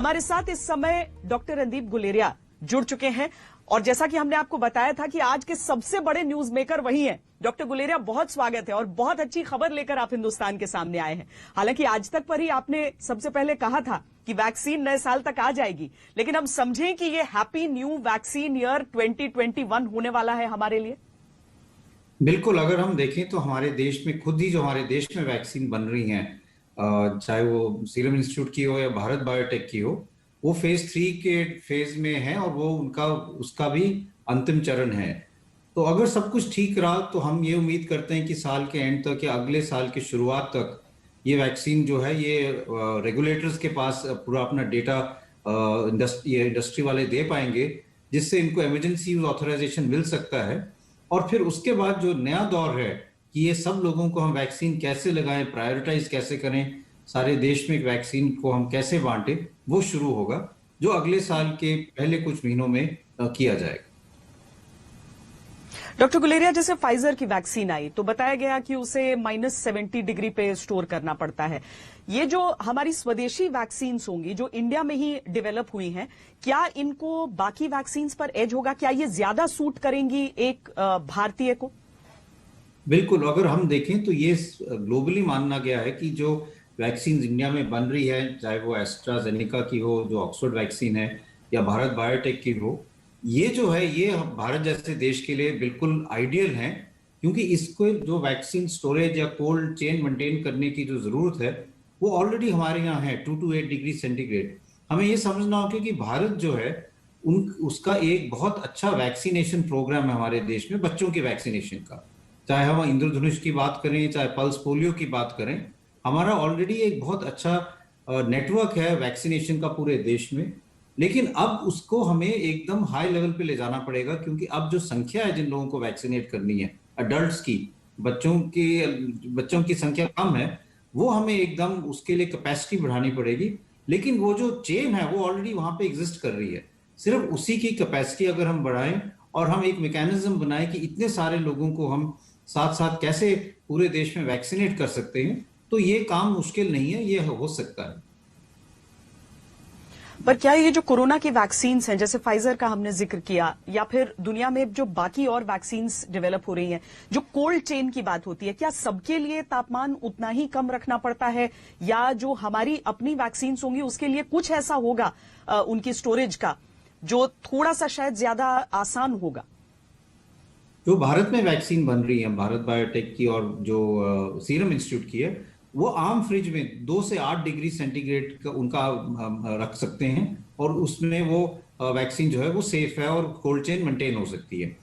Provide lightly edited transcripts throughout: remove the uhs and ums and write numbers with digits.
हमारे साथ इस समय डॉक्टर रणदीप गुलेरिया जुड़ चुके हैं और जैसा कि हमने आपको बताया था कि आज के सबसे बड़े न्यूज मेकर वही हैं। डॉक्टर गुलेरिया, बहुत स्वागत है और बहुत अच्छी खबर लेकर आप हिंदुस्तान के सामने आए हैं। हालांकि आज तक पर ही आपने सबसे पहले कहा था कि वैक्सीन नए साल तक आ जाएगी, लेकिन हम समझें कि ये हैप्पी न्यू वैक्सीन ईयर 2021 होने वाला है हमारे लिए। बिल्कुल, अगर हम देखें तो हमारे देश में खुद ही जो हमारे देश में वैक्सीन बन रही हैं, चाहे वो सीरम इंस्टीट्यूट की हो या भारत बायोटेक की हो, वो फेज 3 के फेज में है और वो उसका भी अंतिम चरण है। तो अगर सब कुछ ठीक रहा तो हम ये उम्मीद करते हैं कि साल के एंड तक या अगले साल की शुरुआत तक ये वैक्सीन जो है ये रेगुलेटर्स के पास पूरा अपना डेटा इंडस्ट्री वाले दे पाएंगे, जिससे इनको इमरजेंसी यूज ऑथराइजेशन मिल सकता है। और फिर उसके बाद जो नया दौर है कि ये सब लोगों को हम वैक्सीन कैसे लगाएं, प्रायोरिटाइज कैसे करें, सारे देश में वैक्सीन को हम कैसे बांटें, वो शुरू होगा, जो अगले साल के पहले कुछ महीनों में किया जाएगा। डॉक्टर गुलेरिया, जैसे फाइजर की वैक्सीन आई तो बताया गया कि उसे -70 डिग्री पे स्टोर करना पड़ता है। ये जो हमारी स्वदेशी वैक्सीन होंगी जो इंडिया में ही डेवलप हुई हैं, क्या इनको बाकी वैक्सीन पर एज होगा? क्या ये ज्यादा सूट करेंगी एक भारतीय को? बिल्कुल, अगर हम देखें तो ये ग्लोबली माना गया है कि जो वैक्सीन इंडिया में बन रही है, चाहे वो एस्ट्राजेनेका की हो, जो ऑक्सफोर्ड वैक्सीन है, या भारत बायोटेक की हो, ये जो है ये भारत जैसे देश के लिए बिल्कुल आइडियल है, क्योंकि इसको जो वैक्सीन स्टोरेज या कोल्ड चेन मेंटेन करने की जो जरूरत है वो ऑलरेडी हमारे यहाँ है, 2 to 8 डिग्री सेंटीग्रेड। हमें ये समझना होगा कि भारत जो है उसका एक बहुत अच्छा वैक्सीनेशन प्रोग्राम है हमारे देश में, बच्चों के वैक्सीनेशन का। चाहे हम इंद्रधनुष की बात करें, चाहे पल्स पोलियो की बात करें, हमारा ऑलरेडी एक बहुत अच्छा नेटवर्क है वैक्सीनेशन का पूरे देश में। लेकिन अब उसको हमें एकदम हाई लेवल पे ले जाना पड़ेगा, क्योंकि अब जो संख्या है जिन लोगों को वैक्सीनेट करनी है अडल्ट्स की, बच्चों की संख्या कम है, वो हमें एकदम उसके लिए कैपेसिटी बढ़ानी पड़ेगी। लेकिन वो जो चेन है वो ऑलरेडी वहां पे एग्जिस्ट कर रही है, सिर्फ उसी की कैपेसिटी अगर हम बढ़ाएं और हम एक मैकेनिज्म बनाएं कि इतने सारे लोगों को हम साथ साथ कैसे पूरे देश में वैक्सीनेट कर सकते हैं, तो ये काम मुश्किल नहीं है, ये हो सकता है। पर क्या ये जो कोरोना की वैक्सीन्स हैं, जैसे फाइजर का हमने जिक्र किया, या फिर दुनिया में जो बाकी और वैक्सीन्स डेवलप हो रही हैं, जो कोल्ड चेन की बात होती है, क्या सबके लिए तापमान उतना ही कम रखना पड़ता है, या जो हमारी अपनी वैक्सीन्स होंगी उसके लिए कुछ ऐसा होगा उनकी स्टोरेज का जो थोड़ा सा शायद ज्यादा आसान होगा? जो भारत में वैक्सीन बन रही है भारत बायोटेक की और जो सीरम इंस्टीट्यूट की है, वो आम फ्रिज में 2 से 8 डिग्री सेंटीग्रेड का उनका रख सकते हैं, और उसमें वो वैक्सीन जो है वो सेफ है और कोल्ड चेन मेंटेन हो सकती है।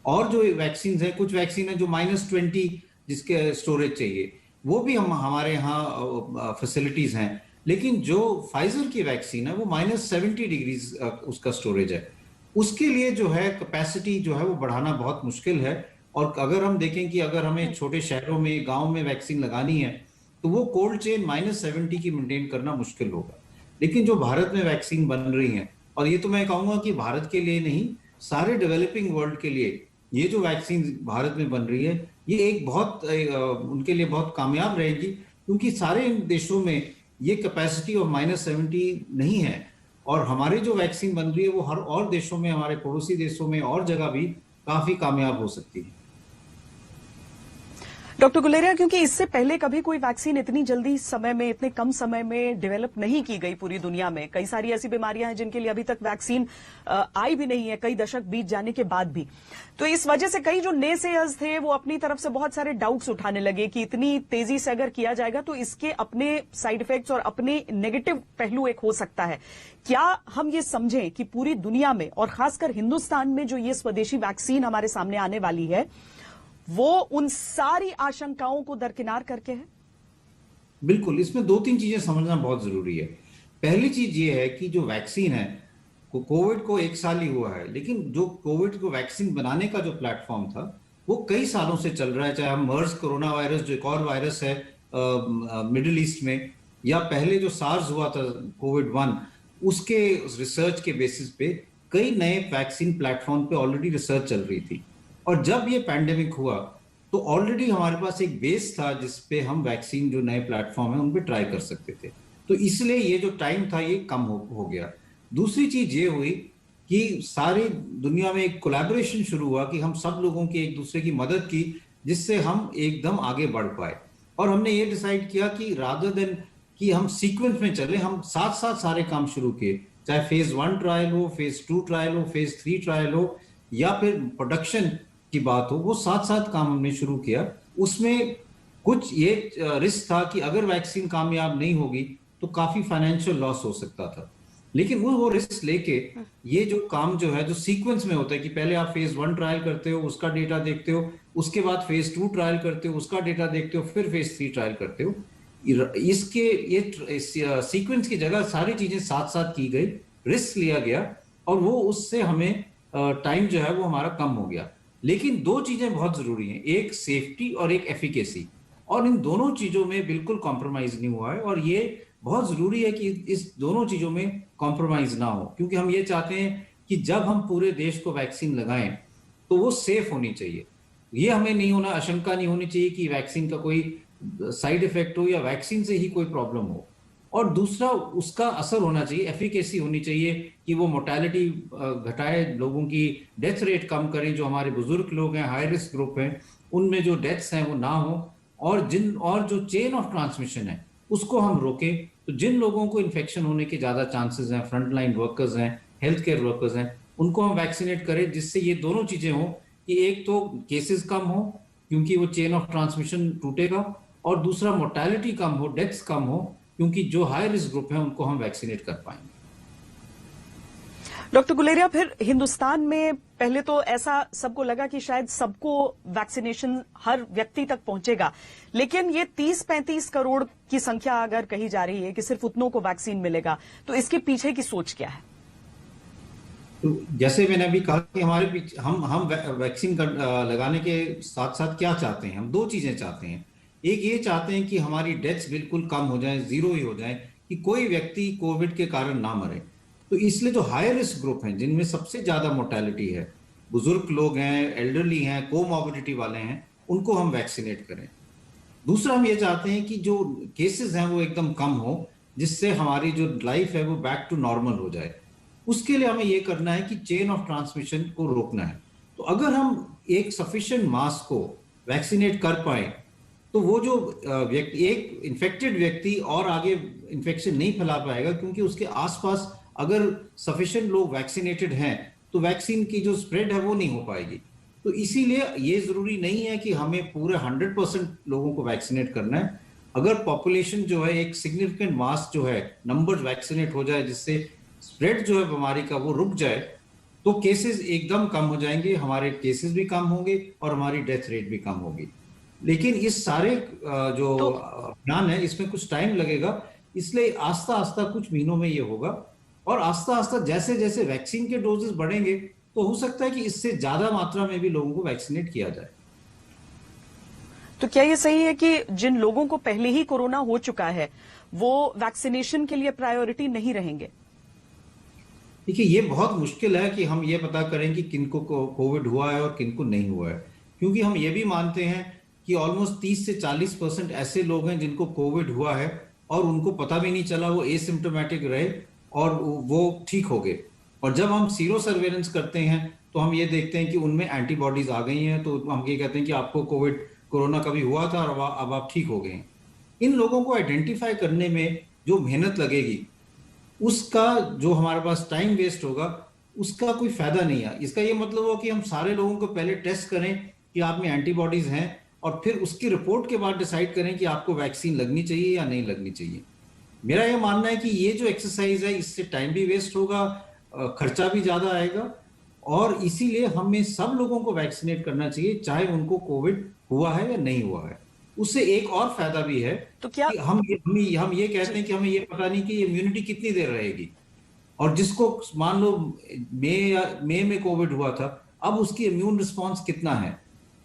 और जो वैक्सीन है, कुछ वैक्सीन है जो -20 जिसके स्टोरेज चाहिए, वो भी हमारे यहाँ फैसिलिटीज हैं। लेकिन जो फाइजर की वैक्सीन है वो -70 डिग्रीज उसका स्टोरेज है, उसके लिए जो है कैपेसिटी जो है वो बढ़ाना बहुत मुश्किल है। और अगर हम देखें कि अगर हमें छोटे शहरों में, गांव में वैक्सीन लगानी है, तो वो कोल्ड चेन -70 की मेंटेन करना मुश्किल होगा। लेकिन जो भारत में वैक्सीन बन रही है, और ये तो मैं कहूंगा कि भारत के लिए नहीं, सारे डेवलपिंग वर्ल्ड के लिए ये जो वैक्सीन भारत में बन रही है, ये एक बहुत उनके लिए बहुत कामयाब रहेगी, क्योंकि सारे देशों में ये कैपेसिटी ऑफ -70 नहीं है। और हमारी जो वैक्सीन बन रही है वो हर और देशों में, हमारे पड़ोसी देशों में और जगह भी काफी कामयाब हो सकती है। डॉक्टर गुलेरिया, क्योंकि इससे पहले कभी कोई वैक्सीन इतनी जल्दी समय में, इतने कम समय में डेवलप नहीं की गई पूरी दुनिया में। कई सारी ऐसी बीमारियां हैं जिनके लिए अभी तक वैक्सीन आई भी नहीं है, कई दशक बीत जाने के बाद भी। तो इस वजह से कई जो नेसेयर्स थे वो अपनी तरफ से बहुत सारे डाउट्स उठाने लगे कि इतनी तेजी से अगर किया जाएगा तो इसके अपने साइड इफेक्ट्स और अपने नेगेटिव पहलू एक हो सकता है। क्या हम ये समझें कि पूरी दुनिया में और खासकर हिंदुस्तान में जो ये स्वदेशी वैक्सीन हमारे सामने आने वाली है वो उन सारी आशंकाओं को दरकिनार करके है? बिल्कुल, इसमें 2-3 चीजें समझना बहुत जरूरी है। पहली चीज ये है कि जो वैक्सीन है, कोविड को 1 साल ही हुआ है, लेकिन जो कोविड को वैक्सीन बनाने का जो प्लेटफॉर्म था वो कई सालों से चल रहा है। चाहे हम मर्स कोरोना वायरस, जो एक और वायरस है मिडिल ईस्ट में, या पहले जो सार्स हुआ था कोविड-1, उसके रिसर्च के बेसिस पे कई नए वैक्सीन प्लेटफॉर्म पे ऑलरेडी रिसर्च चल रही थी। और जब ये पैंडेमिक हुआ तो ऑलरेडी हमारे पास एक बेस था जिस पे हम वैक्सीन, जो नए प्लेटफॉर्म है, उन पे ट्राई कर सकते थे। तो इसलिए ये जो टाइम था ये कम हो गया। दूसरी चीज ये हुई कि सारी दुनिया में एक कोलैबोरेशन शुरू हुआ कि हम सब लोगों की एक दूसरे की मदद की, जिससे हम एकदम आगे बढ़ पाए। और हमने ये डिसाइड किया कि रादर देन कि हम सीक्वेंस में चले, हम साथ साथ सारे काम शुरू किए, चाहे फेज 1 ट्रायल हो, फेज 2 ट्रायल हो, फेज 3 ट्रायल हो, या फिर प्रोडक्शन की बात हो, वो साथ साथ काम हमने शुरू किया। उसमें कुछ ये रिस्क था कि अगर वैक्सीन कामयाब नहीं होगी तो काफी फाइनेंशियल लॉस हो सकता था, लेकिन वो रिस्क लेके ये जो काम जो है, जो सीक्वेंस में होता है कि पहले आप फेज 1 ट्रायल करते हो, उसका डेटा देखते हो, उसके बाद फेज 2 ट्रायल करते हो, उसका डेटा देखते हो, फिर फेज 3 ट्रायल करते हो, इसके ये सीक्वेंस की जगह सारी चीजें साथ साथ की गई, रिस्क लिया गया, और वो उससे हमें टाइम जो है वो हमारा कम हो गया। लेकिन दो चीजें बहुत जरूरी हैं, एक सेफ्टी और एक एफिकेसी, और इन दोनों चीजों में बिल्कुल कॉम्प्रोमाइज नहीं हुआ है। और ये बहुत जरूरी है कि इस दोनों चीजों में कॉम्प्रोमाइज ना हो, क्योंकि हम ये चाहते हैं कि जब हम पूरे देश को वैक्सीन लगाएं तो वो सेफ होनी चाहिए। ये हमें नहीं होना, आशंका नहीं होनी चाहिए कि वैक्सीन का कोई साइड इफेक्ट हो या वैक्सीन से ही कोई प्रॉब्लम हो। और दूसरा, उसका असर होना चाहिए, एफिकेसी होनी चाहिए कि वो मोर्टेलिटी घटाए, लोगों की डेथ रेट कम करें, जो हमारे बुजुर्ग लोग हैं, हाई रिस्क ग्रुप हैं, उनमें जो डेथ्स हैं वो ना हो, और जो चेन ऑफ ट्रांसमिशन है उसको हम रोकें। तो जिन लोगों को इन्फेक्शन होने के ज्यादा चांसेस हैं, फ्रंटलाइन वर्कर्स हैं, हेल्थ केयर वर्कर्स हैं, उनको हम वैक्सीनेट करें, जिससे ये दोनों चीजें हो कि एक तो केसेस कम हो क्योंकि वो चेन ऑफ ट्रांसमिशन टूटेगा, और दूसरा मोर्टेलिटी कम हो, डेथ्स कम हो, क्योंकि जो हाई रिस्क ग्रुप है उनको हम वैक्सीनेट कर पाएंगे। डॉक्टर गुलेरिया, फिर हिंदुस्तान में पहले तो ऐसा सबको लगा कि शायद सबको वैक्सीनेशन हर व्यक्ति तक पहुंचेगा, लेकिन ये 30-35 करोड़ की संख्या अगर कही जा रही है कि सिर्फ उतनों को वैक्सीन मिलेगा, तो इसके पीछे की सोच क्या है? तो जैसे मैंने अभी कहा कि हमारे पीछे हम वैक्सीन लगाने के साथ साथ क्या चाहते हैं, हम दो चीजें चाहते हैं। एक ये चाहते हैं कि हमारी डेथ्स बिल्कुल कम हो जाए, जीरो ही हो जाए, कि कोई व्यक्ति कोविड के कारण ना मरे। तो इसलिए जो हाई रिस्क ग्रुप हैं, जिनमें सबसे ज्यादा मोर्टेलिटी है, बुजुर्ग लोग हैं, एल्डरली हैं, कोमॉर्बिडिटी वाले हैं, उनको हम वैक्सीनेट करें। दूसरा, हम ये चाहते हैं कि जो केसेस हैं वो एकदम कम हो, जिससे हमारी जो लाइफ है वो बैक टू नॉर्मल हो जाए। उसके लिए हमें ये करना है कि चेन ऑफ ट्रांसमिशन को रोकना है। तो अगर हम एक सफिशिएंट मास को वैक्सीनेट कर पाए, तो वो जो व्यक्ति, एक इन्फेक्टेड व्यक्ति और आगे इन्फेक्शन नहीं फैला पाएगा, क्योंकि उसके आसपास अगर सफिशिएंट लोग वैक्सीनेटेड हैं तो वैक्सीन की जो स्प्रेड है वो नहीं हो पाएगी। तो इसीलिए ये जरूरी नहीं है कि हमें पूरे 100% लोगों को वैक्सीनेट करना है। अगर पॉपुलेशन जो है, एक सिग्निफिकेंट मास जो है, नंबर वैक्सीनेट हो जाए, जिससे स्प्रेड जो है बीमारी का वो रुक जाए, तो केसेस एकदम कम हो जाएंगे, हमारे केसेस भी कम होंगे और हमारी डेथ रेट भी कम होगी। लेकिन इस सारे जो तो अभियान है, इसमें कुछ टाइम लगेगा, इसलिए आस्ता आस्ता कुछ महीनों में ये होगा। और आस्ता आस्ता जैसे जैसे वैक्सीन के डोजेस बढ़ेंगे, तो हो सकता है कि इससे ज्यादा मात्रा में भी लोगों को वैक्सीनेट किया जाए। तो क्या ये सही है कि जिन लोगों को पहले ही कोरोना हो चुका है वो वैक्सीनेशन के लिए प्रायोरिटी नहीं रहेंगे? देखिए, ये बहुत मुश्किल है कि हम ये पता करें कि किनको कोविड हुआ है और किनको नहीं हुआ है, क्योंकि हम ये भी मानते हैं कि ऑलमोस्ट 30 से 40% ऐसे लोग हैं जिनको कोविड हुआ है और उनको पता भी नहीं चला, वो एसिम्प्टोमेटिक रहे और वो ठीक हो गए। और जब हम सीरो सर्वेलेंस करते हैं तो हम ये देखते हैं कि उनमें एंटीबॉडीज आ गई हैं, तो हम ये कहते हैं कि आपको कोरोना कभी हुआ था और अब आप ठीक हो गए हैं। इन लोगों को आइडेंटिफाई करने में जो मेहनत लगेगी, उसका जो हमारे पास टाइम वेस्ट होगा, उसका कोई फायदा नहीं है। इसका ये मतलब हो कि हम सारे लोगों को पहले टेस्ट करें कि आप में एंटीबॉडीज हैं, और फिर उसकी रिपोर्ट के बाद डिसाइड करें कि आपको वैक्सीन लगनी चाहिए या नहीं लगनी चाहिए। मेरा ये मानना है कि ये जो एक्सरसाइज है, इससे टाइम भी वेस्ट होगा, खर्चा भी ज्यादा आएगा, और इसीलिए हमें सब लोगों को वैक्सीनेट करना चाहिए, चाहे उनको कोविड हुआ है या नहीं हुआ है। उससे एक और फायदा भी है तो क्या कि हम ये कहते हैं कि हमें ये पता नहीं कि इम्यूनिटी कितनी देर रहेगी, और जिसको मान लो मई में कोविड हुआ था, अब उसकी इम्यून रिस्पॉन्स कितना है।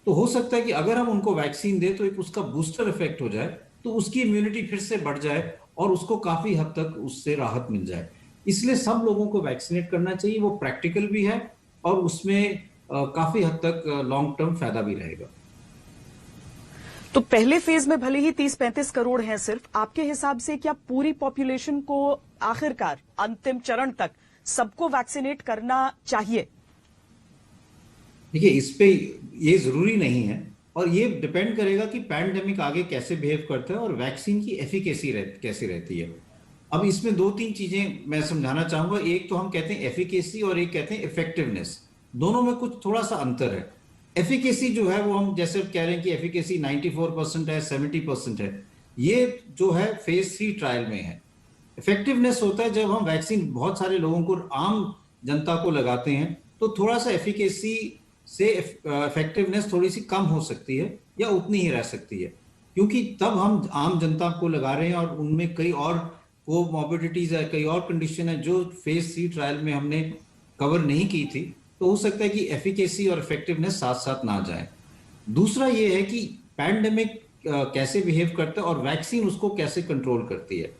तो हो सकता है कि अगर हम उनको वैक्सीन दे तो एक उसका बूस्टर इफेक्ट हो जाए, तो उसकी इम्यूनिटी फिर से बढ़ जाए और उसको काफी हद तक उससे राहत मिल जाए। इसलिए सब लोगों को वैक्सीनेट करना चाहिए, वो प्रैक्टिकल भी है और उसमें काफी हद तक लॉन्ग टर्म फायदा भी रहेगा। तो पहले फेज में भले ही 30-35 करोड़ हैं सिर्फ, आपके हिसाब से क्या पूरी पॉपुलेशन को आखिरकार अंतिम चरण तक सबको वैक्सीनेट करना चाहिए? देखिए, इस पे ये जरूरी नहीं है और ये डिपेंड करेगा कि पैंडेमिक आगे कैसे बिहेव करता है और वैक्सीन की एफिकेसी कैसी रहती है। अब इसमें दो तीन चीजें मैं समझाना चाहूंगा। एक तो हम कहते हैं एफिकेसी और एक कहते हैं इफेक्टिवनेस। दोनों में कुछ थोड़ा सा अंतर है। एफिकेसी जो है वो हम जैसे कह रहे हैं कि एफिकेसी 94% है, 70% है, ये जो है फेज 3 ट्रायल में है। इफेक्टिवनेस होता है जब हम वैक्सीन बहुत सारे लोगों को, आम जनता को लगाते हैं, तो थोड़ा सा एफिकेसी से इफेक्टिवनेस थोड़ी सी कम हो सकती है या उतनी ही रह सकती है, क्योंकि तब हम आम जनता को लगा रहे हैं और उनमें कई और कोमॉर्बिडिटीज है, कई और कंडीशन है जो फेज 3 ट्रायल में हमने कवर नहीं की थी। तो हो सकता है कि एफिकेसी और इफेक्टिवनेस साथ साथ ना जाए। दूसरा ये है कि पैंडेमिक कैसे बिहेव करता है और वैक्सीन उसको कैसे कंट्रोल करती है।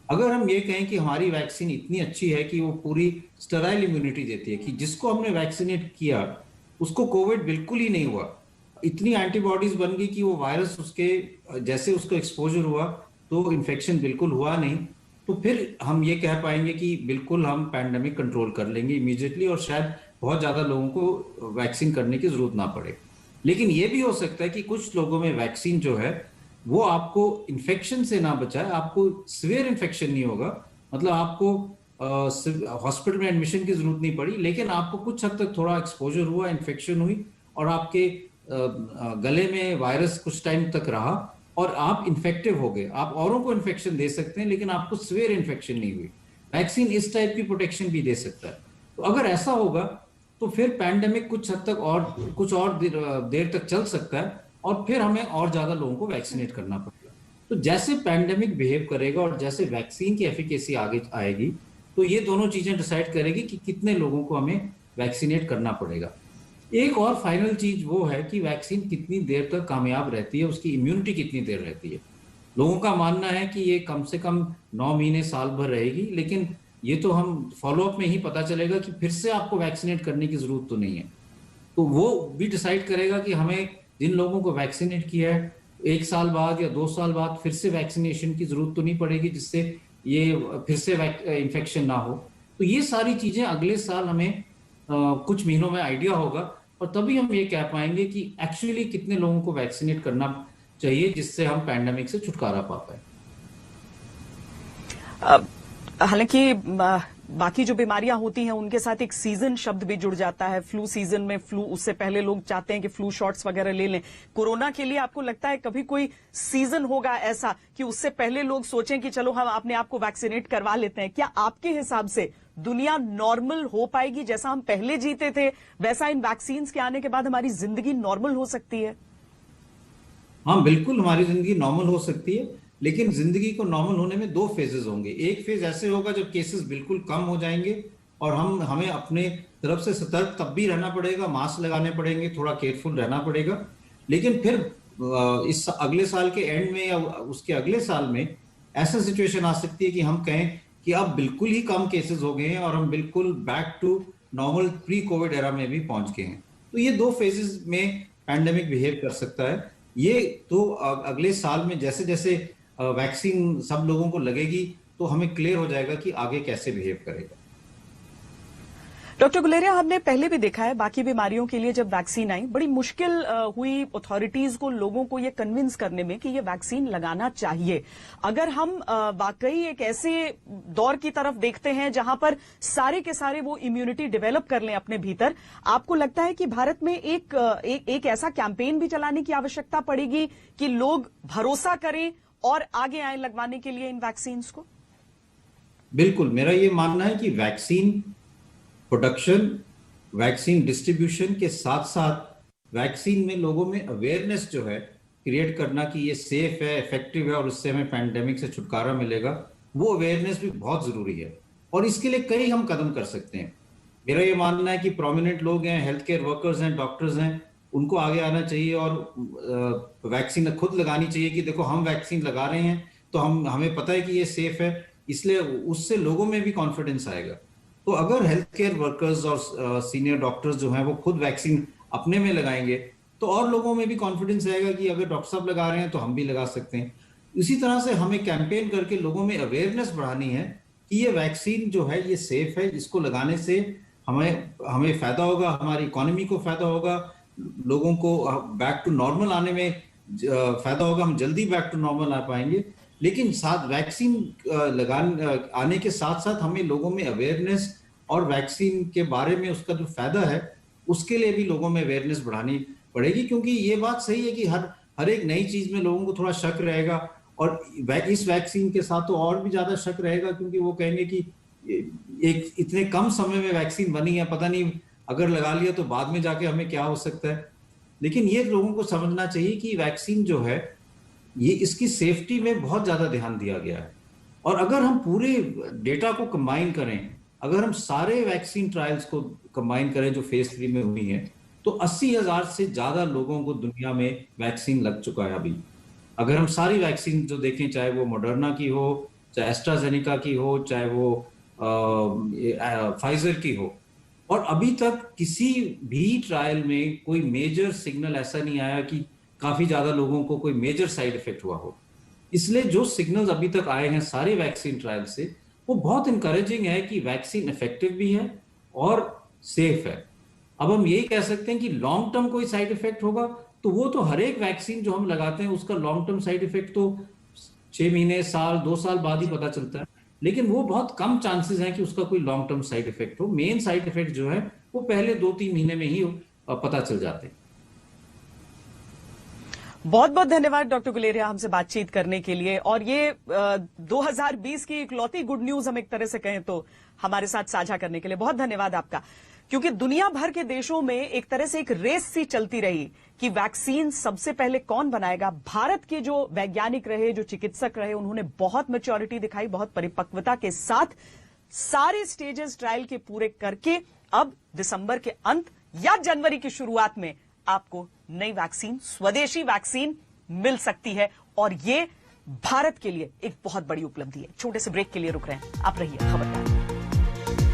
अगर हम ये कहें कि हमारी वैक्सीन इतनी अच्छी है कि वो पूरी स्टेराइल इम्यूनिटी देती है, कि जिसको हमने वैक्सीनेट किया उसको कोविड बिल्कुल ही नहीं हुआ, इतनी एंटीबॉडीज बन गई कि वो वायरस उसके जैसे उसको एक्सपोजर हुआ तो इन्फेक्शन बिल्कुल हुआ नहीं, तो फिर हम ये कह पाएंगे कि बिल्कुल हम पैंडेमिक कंट्रोल कर लेंगे इमीडिएटली और शायद बहुत ज्यादा लोगों को वैक्सीन करने की जरूरत ना पड़े। लेकिन ये भी हो सकता है कि कुछ लोगों में वैक्सीन जो है वो आपको इन्फेक्शन से ना बचाए, आपको सीवियर इन्फेक्शन नहीं होगा, मतलब आपको हॉस्पिटल में एडमिशन की जरूरत नहीं पड़ी, लेकिन आपको कुछ हद तक थोड़ा एक्सपोजर हुआ, इन्फेक्शन हुई और आपके गले में वायरस कुछ टाइम तक रहा और आप इन्फेक्टिव हो गए। आप औरों को इन्फेक्शन दे सकते हैं लेकिन आपको सीवियर इन्फेक्शन नहीं हुई। वैक्सीन इस टाइप की प्रोटेक्शन भी दे सकता है। तो अगर ऐसा होगा तो फिर पैंडेमिक कुछ हद तक और कुछ और देर तक चल सकता है और फिर हमें और ज्यादा लोगों को वैक्सीनेट करना पड़ेगा। तो जैसे पैंडेमिक बिहेव करेगा और जैसे वैक्सीन की एफिकेसी आगे आएगी तो ये दोनों चीजें डिसाइड करेगी कि कितने लोगों को हमें वैक्सीनेट करना पड़ेगा। एक और फाइनल चीज वो है कि वैक्सीन कितनी देर तक कामयाब रहती है, उसकी इम्यूनिटी कितनी देर रहती है। लोगों का मानना है कि ये कम से कम 9 महीने साल भर रहेगी, लेकिन ये तो हम फॉलोअप में ही पता चलेगा कि फिर से आपको वैक्सीनेट करने की जरूरत तो नहीं है। तो वो भी डिसाइड करेगा कि हमें जिन लोगों को वैक्सीनेट किया है 1 साल बाद या 2 साल बाद फिर से वैक्सीनेशन की जरूरत तो नहीं पड़ेगी जिससे ये फिर से इन्फेक्शन ना हो। तो ये सारी चीजें अगले साल हमें कुछ महीनों में आइडिया होगा और तभी हम ये कह पाएंगे कि एक्चुअली कितने लोगों को वैक्सीनेट करना चाहिए जिससे हम पैंडेमिक से छुटकारा पा पाए। हालांकि बाकी जो बीमारियां होती हैं उनके साथ एक सीजन शब्द भी जुड़ जाता है। फ्लू सीजन में फ्लू, उससे पहले लोग चाहते हैं कि फ्लू शॉट्स वगैरह ले लें। कोरोना के लिए आपको लगता है कभी कोई सीजन होगा ऐसा कि उससे पहले लोग सोचें कि चलो हम अपने आप को वैक्सीनेट करवा लेते हैं? क्या आपके हिसाब से दुनिया नॉर्मल हो पाएगी? जैसा हम पहले जीते थे वैसा इन वैक्सीन के आने के बाद हमारी जिंदगी नॉर्मल हो सकती है? हाँ, बिल्कुल हमारी जिंदगी नॉर्मल हो सकती है, लेकिन जिंदगी को नॉर्मल होने में 2 फेजेस होंगे। एक फेज ऐसे होगा जब केसेस बिल्कुल कम हो जाएंगे और हमें अपने तरफ से सतर्क तब भी रहना पड़ेगा, मास्क लगाने पड़ेंगे, थोड़ा केयरफुल रहना पड़ेगा। लेकिन फिर इस अगले साल के एंड में या उसके अगले साल में ऐसा सिचुएशन आ सकती है कि हम कहें कि अब बिल्कुल ही कम केसेस हो गए हैं और हम बिल्कुल back to normal pre Covid era में भी पहुंच गए हैं। तो ये 2 फेजेस में पैंडेमिक बिहेव कर सकता है। ये तो अगले साल में जैसे जैसे वैक्सीन सब लोगों को लगेगी तो हमें क्लियर हो जाएगा कि आगे कैसे बिहेव करेगा। डॉक्टर गुलेरिया, हमने पहले भी देखा है बाकी बीमारियों के लिए जब वैक्सीन आई बड़ी मुश्किल हुई अथॉरिटीज को, लोगों को ये कन्विंस करने में कि ये वैक्सीन लगाना चाहिए। अगर हम वाकई एक ऐसे दौर की तरफ देखते हैं जहां पर सारे के सारे वो इम्यूनिटी डेवलप कर लें अपने भीतर, आपको लगता है कि भारत में एक ऐसा कैंपेन भी चलाने की आवश्यकता पड़ेगी कि लोग भरोसा करें और आगे आए लगवाने के लिए इन वैक्सीन को? बिल्कुल, मेरा ये मानना है कि वैक्सीन प्रोडक्शन, वैक्सीन डिस्ट्रीब्यूशन के साथ साथ वैक्सीन में लोगों में अवेयरनेस जो है क्रिएट करना कि ये सेफ है, इफेक्टिव है और उससे हमें पैंडेमिक से छुटकारा मिलेगा, वो अवेयरनेस भी बहुत जरूरी है। और इसके लिए कई हम कदम कर सकते हैं। मेरा ये मानना है कि प्रोमिनेंट लोग हैं, हेल्थ केयर वर्कर्स हैं, डॉक्टर्स हैं, उनको आगे आना चाहिए और वैक्सीन खुद लगानी चाहिए कि देखो हम वैक्सीन लगा रहे हैं तो हमें पता है कि ये सेफ है, इसलिए उससे लोगों में भी कॉन्फिडेंस आएगा। तो अगर हेल्थ केयर वर्कर्स और सीनियर डॉक्टर्स जो हैं वो खुद वैक्सीन अपने में लगाएंगे तो और लोगों में भी कॉन्फिडेंस रहेगा कि अगर डॉक्टर साहब लगा रहे हैं तो हम भी लगा सकते हैं। इसी तरह से हमें कैंपेन करके लोगों में अवेयरनेस बढ़ानी है कि ये वैक्सीन जो है ये सेफ है, इसको लगाने से हमें हमें फायदा होगा, हमारी इकोनॉमी को फायदा होगा, लोगों को बैक टू नॉर्मल आने में फायदा होगा, हम जल्दी बैक टू नॉर्मल आ पाएंगे। लेकिन साथ वैक्सीन आने के साथ साथ हमें लोगों में अवेयरनेस और वैक्सीन के बारे में उसका जो फायदा है उसके लिए भी लोगों में अवेयरनेस बढ़ानी पड़ेगी, क्योंकि ये बात सही है कि हर एक नई चीज में लोगों को थोड़ा शक रहेगा, और इस वैक्सीन के साथ तो और भी ज्यादा शक रहेगा, क्योंकि वो कहेंगे कि एक इतने कम समय में वैक्सीन बनी है, पता नहीं अगर लगा लिया तो बाद में जाके हमें क्या हो सकता है। लेकिन ये लोगों को समझना चाहिए कि वैक्सीन जो है ये इसकी सेफ्टी में बहुत ज्यादा ध्यान दिया गया है, और अगर हम पूरे डेटा को कंबाइन करें, अगर हम सारे वैक्सीन ट्रायल्स को कंबाइन करें जो फेज 3 में हुई हैं, तो 80,000 से ज्यादा लोगों को दुनिया में वैक्सीन लग चुका है अभी। अगर हम सारी वैक्सीन जो देखें, चाहे वो मॉडर्ना की हो, चाहे एस्ट्राजेनेका की हो, चाहे वो फाइजर की हो, और अभी तक किसी भी ट्रायल में कोई मेजर सिग्नल ऐसा नहीं आया कि काफी ज्यादा लोगों को कोई मेजर साइड इफेक्ट हुआ हो। इसलिए जो सिग्नल्स अभी तक आए हैं सारे वैक्सीन ट्रायल से, वो बहुत इंकरेजिंग है कि वैक्सीन इफेक्टिव भी है और सेफ है। अब हम यही कह सकते हैं कि लॉन्ग टर्म कोई साइड इफेक्ट होगा तो वो तो हर एक वैक्सीन जो हम लगाते हैं उसका लॉन्ग टर्म साइड इफेक्ट तो 6 महीने, साल, 2 साल बाद ही पता चलता है, लेकिन वो बहुत कम चांसेस हैं कि उसका कोई लॉन्ग टर्म साइड इफेक्ट हो। मेन साइड इफेक्ट जो है वो पहले 2-3 महीने में ही पता चल जाते हैं। बहुत बहुत धन्यवाद डॉक्टर गुलेरिया हमसे बातचीत करने के लिए, और ये 2020 की इकलौती गुड न्यूज हम एक तरह से कहें तो हमारे साथ साझा करने के लिए बहुत धन्यवाद आपका, क्योंकि दुनिया भर के देशों में एक तरह से एक रेस सी चलती रही कि वैक्सीन सबसे पहले कौन बनाएगा। भारत के जो वैज्ञानिक रहे, जो चिकित्सक रहे, उन्होंने बहुत मैच्योरिटी दिखाई, बहुत परिपक्वता के साथ सारे स्टेजेस ट्रायल के पूरे करके अब दिसंबर के अंत या जनवरी की शुरुआत में आपको नई वैक्सीन, स्वदेशी वैक्सीन मिल सकती है, और ये भारत के लिए एक बहुत बड़ी उपलब्धि है। छोटे से ब्रेक के लिए रुक रहे हैं, आप रहिए खबरदार।